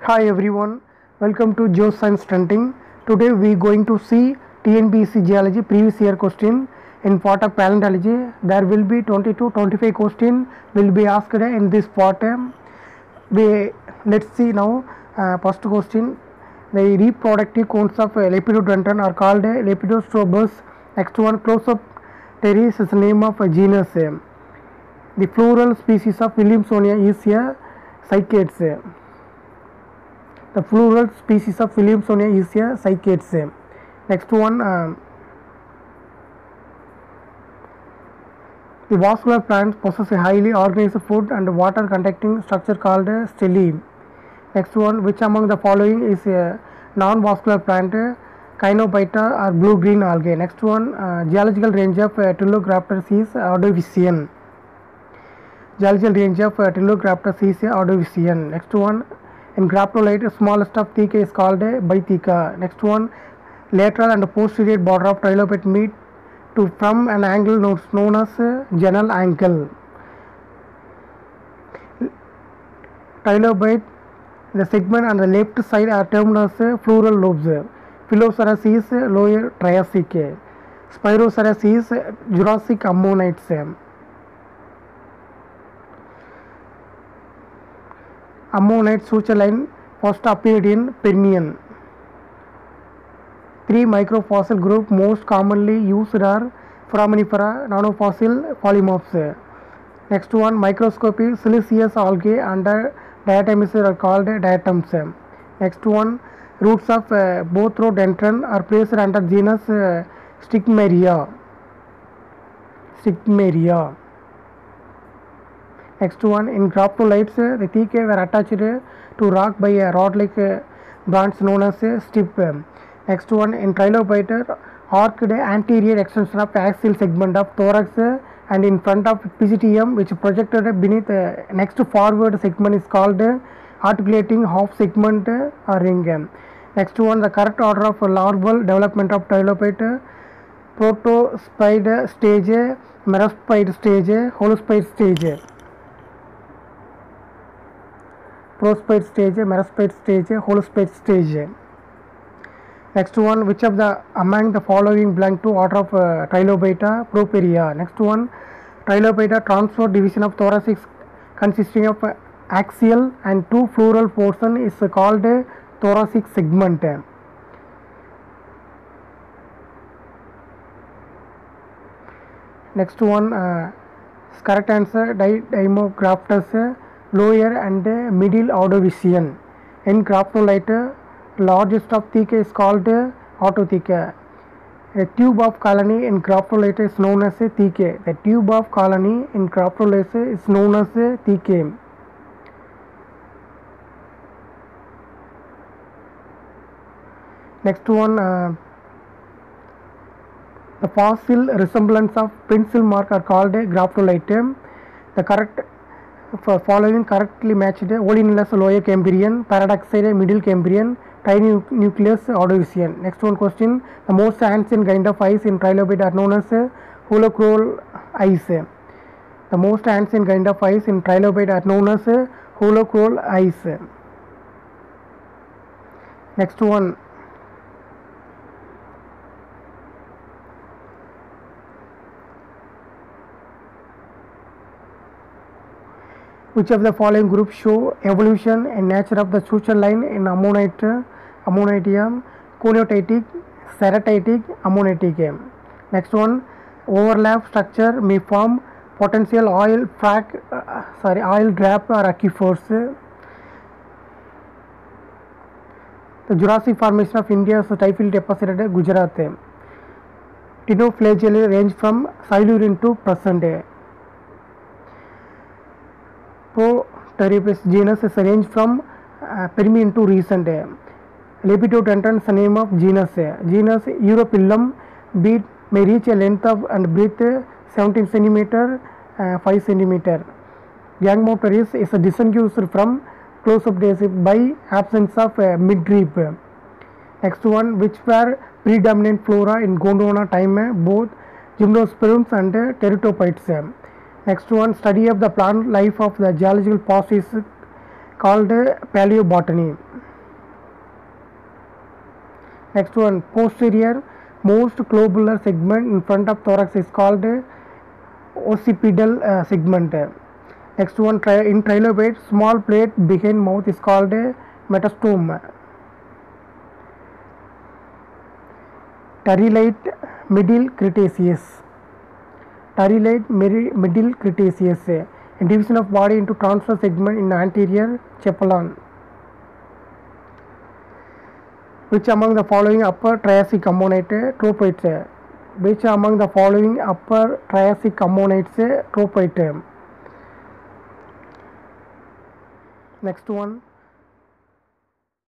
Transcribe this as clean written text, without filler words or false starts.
Hi everyone, welcome to Geoscience Stunting. Today we are going to see TNPSC Geology previous year question in part of paleontology. There will be 20 to 25 question will be asked in this part. Let's see now. First question: the reproductive cones of Lepidodendron are called Lepidostrobus. Next one, close-up teres is the name of a genus. The floral species of Williamsonia is a cycads. The plural species of Williamsonia is a cycads. Next one, the vascular plants possess a highly organized food and water conducting structure called stele. Next one, which among the following is a non-vascular plant? Cainobita or blue-green algae. Next one, geological range of Trilograptus is Ordovician. Geological range of Trilograptus is Ordovician. Next one, in graptolite, smallest of theca is called a bitheca. Next one, lateral and posterior border of trilobite meet to from an angle known as genal angle. Trilobite, the segment on the left side are termed as floral lobes. Philoceras is lower Triassic. Spiroceras is Jurassic ammonites. Ammonite suture line first appeared in Permian. 3 microfossil group most commonly used are foraminifera, nanofossil, polymorphs. Next one, microscopy siliceous algae under diatoms are called diatoms. Next one, roots of Bothrodientron are placed under genus Stigmaria. Next one, in graptolites, the thecae were attached to rock by a rod-like branch known as a stip. Next one, in trilobite, arced anterior extension of axial segment of thorax and in front of epithelium, which projected beneath next forward segment is called articulating half segment or ring. Next one, the correct order of larval development of trilobite: protospide stage, merospide stage, holospide stage. Prospide stage, merospide stage, holospide stage. Next one, which of the among the following belong to order of Trilobita? Properia. Next one, Trilobita transverse division of thoracic consisting of axial and 2 floral portion is called thoracic segment. Next one, correct answer, Dimograptus, lower and middle Ordovician. In graptolite, largest of theca is called Autotheca. A tube of colony in graptolite is known as a theca. The tube of colony in graptolite is known as a theca. Next one, the fossil resemblance of pencil mark are called a graptolite. The correct following correctly matched: Olinellus lower Cambrian, Paradoxide middle Cambrian, tiny nucleus Ordovician. Next one question, the most ancient kind of ice in trilobite are known as holocrol ice. The most ancient kind of ice in trilobite are known as holocrol ice. Next one, which of the following groups show evolution and nature of the suture line in Ammonitium, Coniotitic, Ceratitic, Ammonitic? Next one, overlap structure may form potential oil drap or aquifers. The Jurassic formation of India's typhoid deposit at Gujarat. Dinoflagellate range from Silurian to present day. Proteropus genus is arranged from Permian to recent. Lepidodendron is the name of genus. Genus Europillum beat may reach a length of and breadth 17 cm, 5 cm. Gangmopteris is distinguished from close-up days by absence of midrib. Next one, which were predominant flora in Gondwana time, both gymnosperms and pteridophytes. Next one, study of the plant life of the geological past is called paleobotany. Next one, posterior most globular segment in front of thorax is called occipital segment. Next one, in trilobite, small plate behind mouth is called metastome. Terrylite middle Cretaceous. Terrylite middle Cretaceous, a division of body into transverse segment in anterior cephalon. Which among the following upper Triassic ammonite trophites? Which among the following upper Triassic ammonites trophites? Next one,